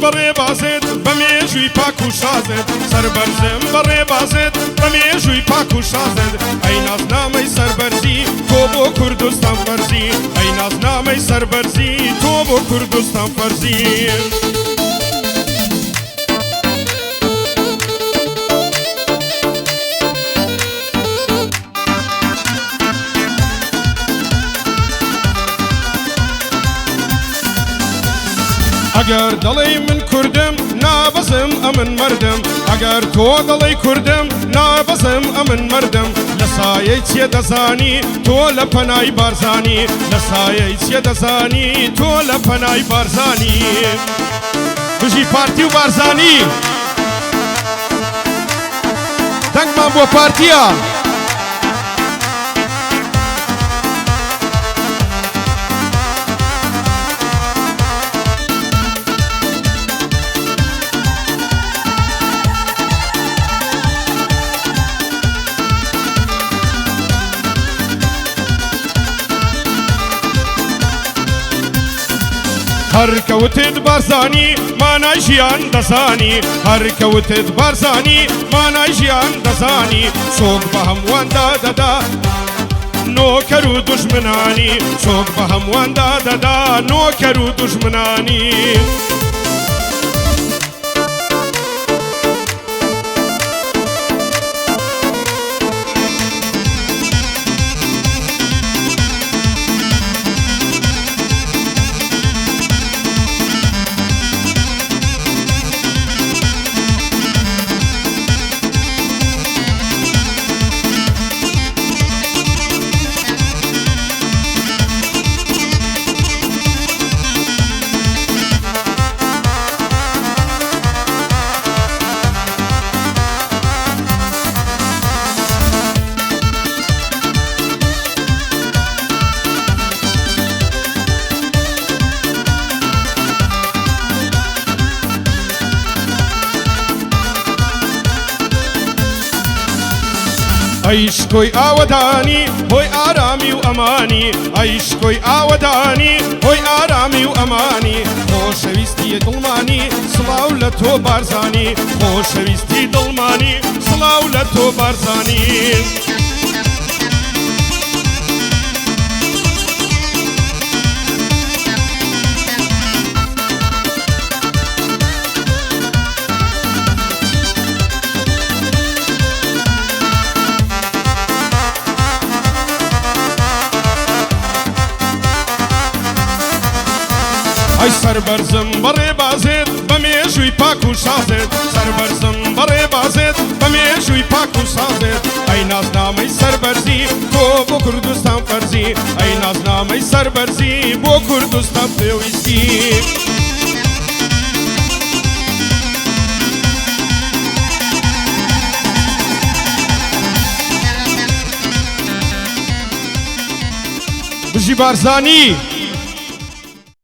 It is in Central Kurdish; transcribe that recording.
بەڕێبازێت بە مێژووی پاک و شازێت سەربەرزم بەڕێبازێت بە مێژووی پاک و شازێت ئەی نازنامەی سەربەرزی تۆ بۆ کوردستان فەرزی ئەی نازنامەی سەربەرزی تۆ بۆ کوردستان فەرزی ئەگەر دەڵێی من کوردم نابەزم ئەمن مردم ئەگەر تۆ دەڵێی کوردم نابەزم ئەمن مردم لە سایەی چیە دەزانی تۆ لە پەنای بارزانی لە سایەی چیە دەزانی تۆ لە پەنای بارزانی بژی پارتی و بارزانی دەنگمان بۆ پارتیە هەر کەوتت بارزانی مانای ژیان دەزانی هەر کەوتت بارزانی مانای ژیان دەزانی چۆک بە هەموواندا دەدا نۆکەر و دوژمنانی چۆک بە هەموواندا دەدا نۆکەر و دوژمنانی ئەیشکۆی ئاوەدانی هۆی ئارامی و ئەمانی ئەیشکۆی ئاوەدانی هۆی ئارامی و ئەمانی خۆشەویستی دڵمانی سڵاو لە تۆ بارزانی خۆشەویستی دڵمانی سڵاو لە تۆ بارزانی ئەی سەربەرزم بەڕێبازێت بە مێژووی پاک و شازێت سەربەرزم بەڕێبازێت بە مێژووی پاک و شازێت ئەی نازنامەی سەربەرزی تۆ بۆ کوردستان فەرزی ئەی نازنامەی سەربەرزی بۆ کوردستان پێویستی بژی بارزانی